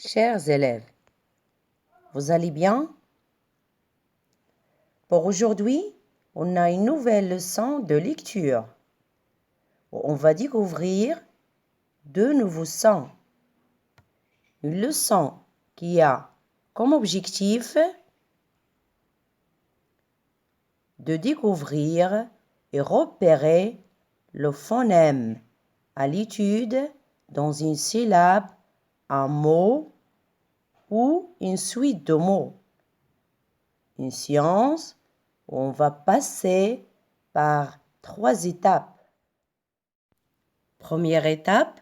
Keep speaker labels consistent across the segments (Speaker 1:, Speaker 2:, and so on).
Speaker 1: Chers élèves, vous allez bien? Pour aujourd'hui, on a une nouvelle leçon de lecture. On va découvrir deux nouveaux sons. Une leçon qui a comme objectif de découvrir et repérer le phonème à l'étude dans une syllabe, un mot ou une suite de mots. Une science où on va passer par 3 étapes. Première étape,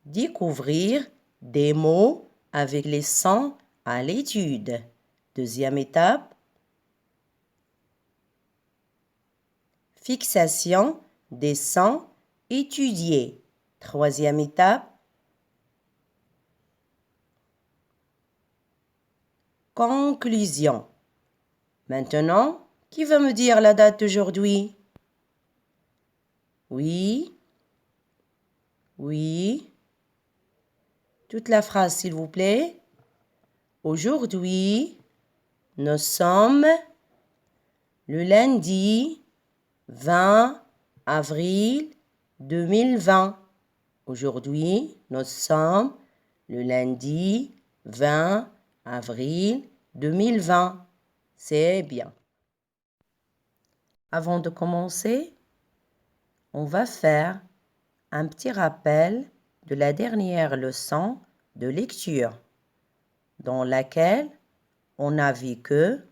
Speaker 1: découvrir des mots avec les sons à l'étude. Deuxième étape, fixation des sons étudiés. Troisième étape, conclusion. Maintenant, qui va me dire la date d'aujourd'hui? Oui. Oui. Toute la phrase, s'il vous plaît. Aujourd'hui, nous sommes le lundi 20 avril 2020. Aujourd'hui, nous sommes le lundi 20 avril 2020. C'est bien. Avant de commencer, on va faire un petit rappel de la dernière leçon de lecture dans laquelle on a vu que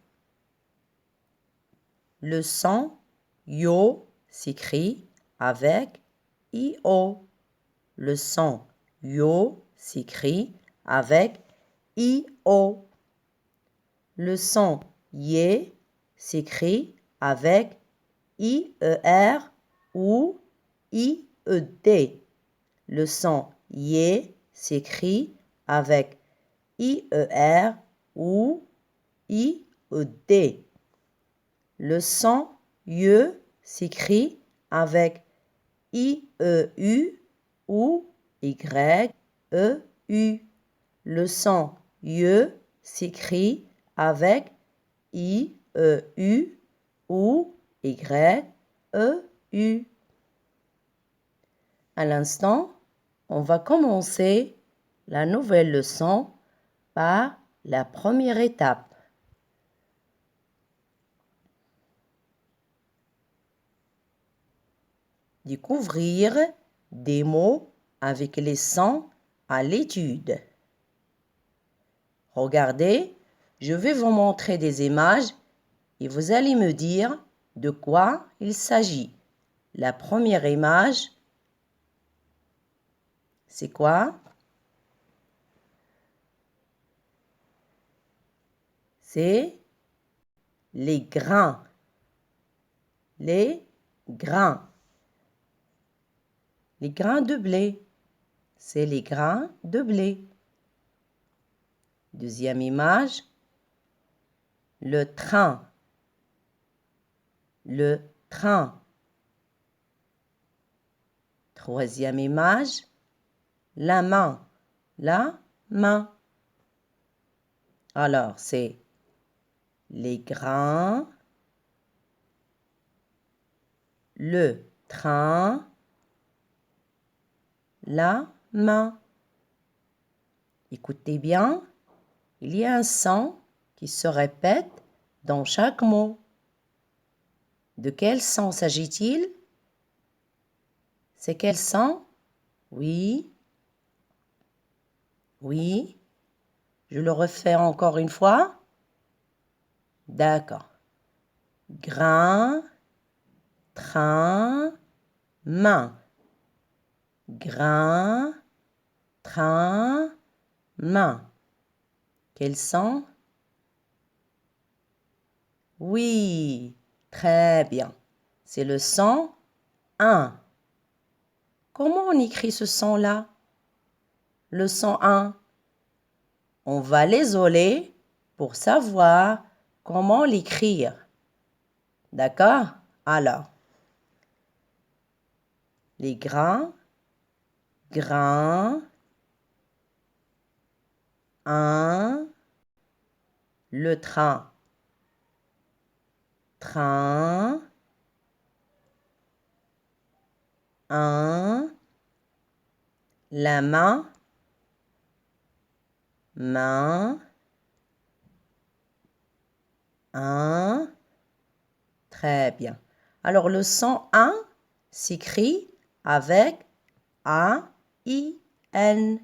Speaker 1: le son yo s'écrit avec IO. Le son yo s'écrit avec IO. Le son yé s'écrit avec IER ou IED. Le son yé s'écrit avec IER ou IED. Le son ye s'écrit avec IEU ou YEU. Le son ye s'écrit avec IEU ou YEU. À l'instant, on va commencer la nouvelle leçon par la première étape. Découvrir des mots avec les sons à l'étude. Regardez, je vais vous montrer des images et vous allez me dire de quoi il s'agit. La première image, c'est quoi? C'est les grains. Les grains. Les grains de blé. C'est les grains de blé. Deuxième image, le train. Le train. Troisième image, la main. La main. Alors, c'est les grains, le train, la main. Écoutez bien, il y a un son qui se répète dans chaque mot. De quel son s'agit-il? C'est quel son? Oui. Oui. Je le refais encore une fois. D'accord. Grain, train, main. Grain, train, main. Quel son? Oui, très bien. C'est le son 1. Comment on écrit ce son-là? Le son 1. On va l'isoler pour savoir comment l'écrire. D'accord? Alors, les grains grain, un, le train, train, un, la main, main, un, très bien. Alors le son un s'écrit avec A-I-N.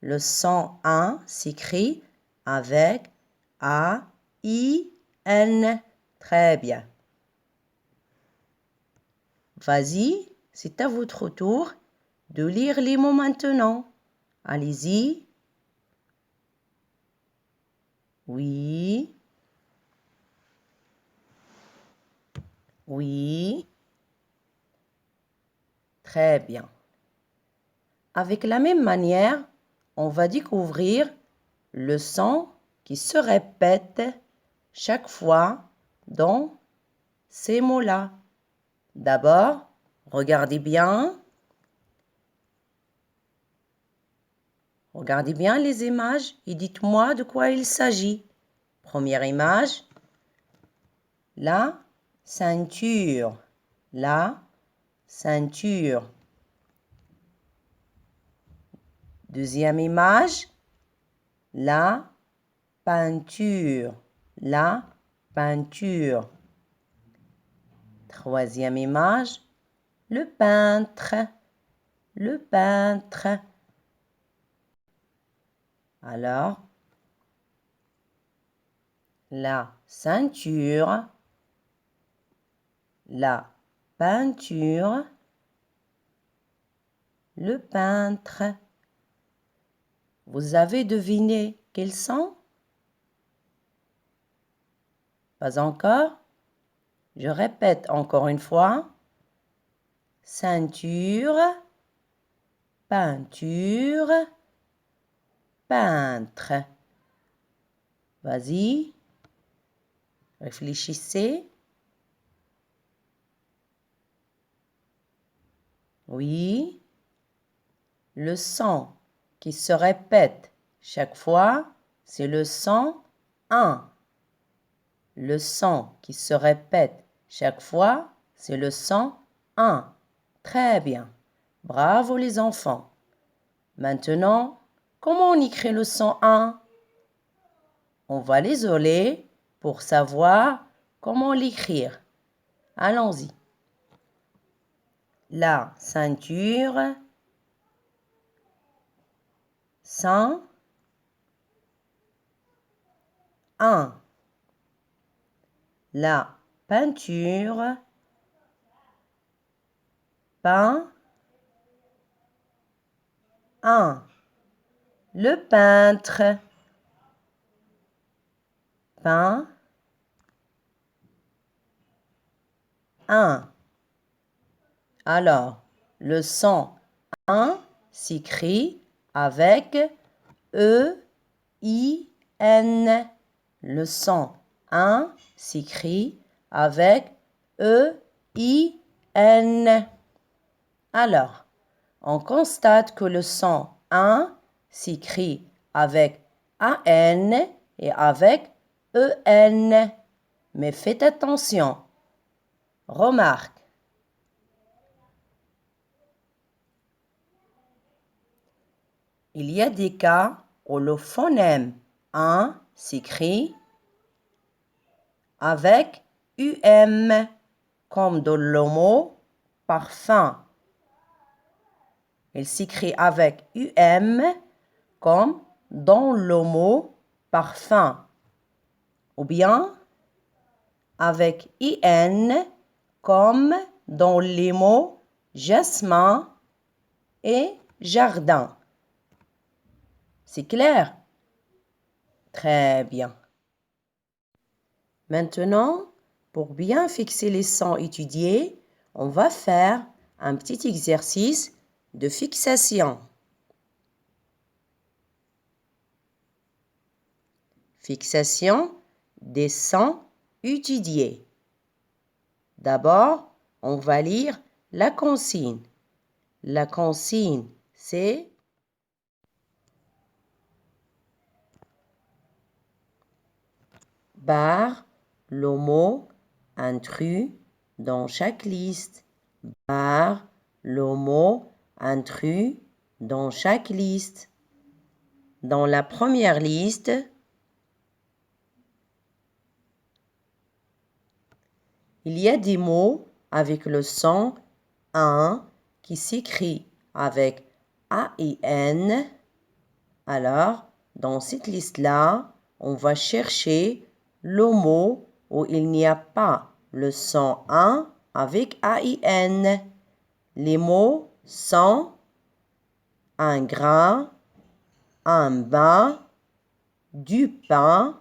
Speaker 1: Le son un s'écrit avec A-I-N. Très bien. Vas-y, c'est à votre tour de lire les mots maintenant. Allez-y. Oui. Oui. Très bien. Avec la même manière, on va découvrir le son qui se répète chaque fois dans ces mots-là. D'abord, regardez bien. Regardez bien les images et dites-moi de quoi il s'agit. Première image, la ceinture. La ceinture. Deuxième image, la peinture. La peinture. Troisième image, le peintre. Le peintre. Alors, la ceinture, la peinture, le peintre. Vous avez deviné quels sont? Pas encore? Je répète encore une fois. Ceinture, peinture, peintre. Vas-y, réfléchissez. Oui, le son qui se répète chaque fois, c'est le son 1. Le son qui se répète chaque fois, c'est le son 1. Très bien. Bravo les enfants. Maintenant, comment on écrit le son 1? On va l'isoler pour savoir comment l'écrire. Allons-y. La ceinture, cent, un. La peinture, peint, un. Le peintre, peint, un. Alors, le son 1 s'écrit avec E-I-N. Le son 1 s'écrit avec E-I-N. Alors, on constate que le son 1 s'écrit avec A-N et avec E-N. Mais faites attention. Remarque. Il y a des cas où le phonème 1 s'écrit avec UM, comme dans le mot parfum. Il s'écrit avec UM, comme dans le mot parfum. Ou bien avec IN, comme dans les mots jasmin et jardin. C'est clair? Très bien. Maintenant, pour bien fixer les sons étudiés, on va faire un petit exercice de fixation. Fixation des sons étudiés. D'abord, on va lire la consigne. La consigne c'est barre le mot intrus dans chaque liste. Barre le mot intrus dans chaque liste. Dans la première liste, il y a des mots avec le son un qui s'écrit avec A-I-N. Alors, dans cette liste-là, on va chercher le mot où il n'y a pas le son un avec A-I-N. Les mots sont un grain, un bain, du pain,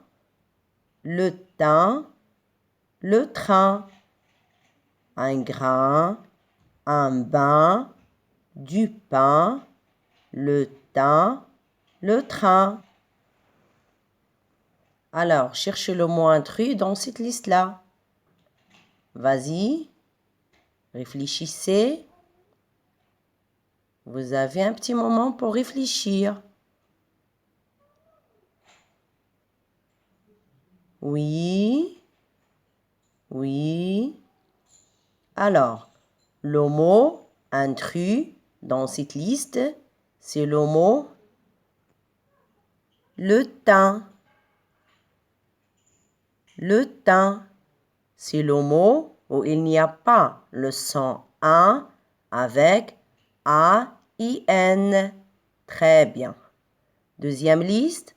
Speaker 1: le thym, le train. Un grain, un bain, du pain, le thym, le train. Alors, cherchez le mot intrus dans cette liste-là. Vas-y, réfléchissez. Vous avez un petit moment pour réfléchir. Oui, oui. Alors, le mot intrus dans cette liste, c'est le mot le thym. Le thym, c'est le mot où il n'y a pas le son un avec A-I-N. Très bien. Deuxième liste.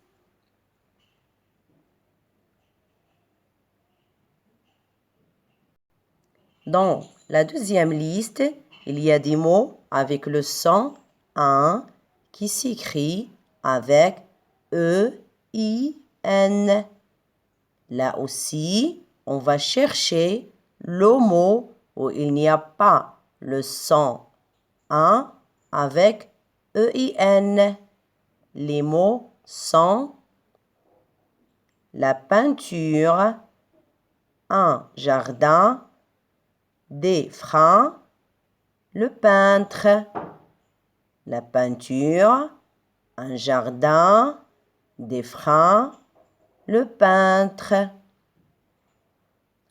Speaker 1: Dans la deuxième liste, il y a des mots avec le son un qui s'écrit avec E-I-N. Là aussi, on va chercher le mot où il n'y a pas le son un avec E-I-N. Les mots sont la peinture, un jardin, des freins, le peintre. La peinture, un jardin, des freins, le peintre.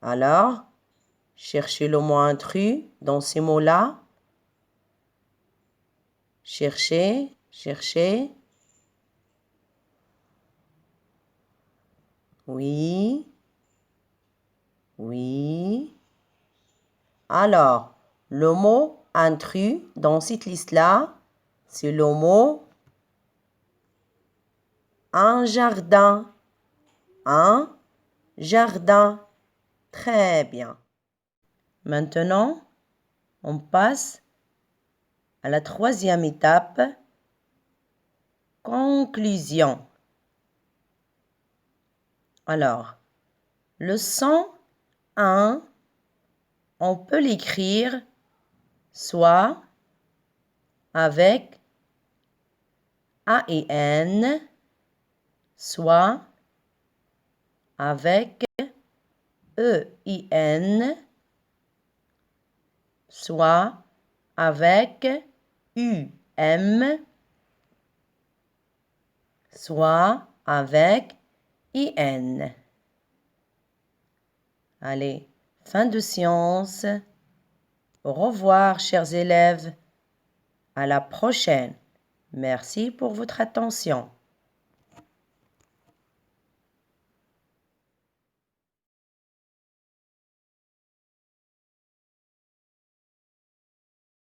Speaker 1: Alors, cherchez le mot intrus dans ces mots-là. Cherchez, cherchez. Oui, oui. Alors, le mot intrus dans cette liste-là, c'est le mot un jardin. Un jardin. Très bien. Maintenant, on passe à la troisième étape. Conclusion. Alors, le son 1, on peut l'écrire soit avec A-I-N, soit avec E-I-N, soit avec U-M, soit avec I-N. Allez, fin de séance. Au revoir, chers élèves. À la prochaine. Merci pour votre attention.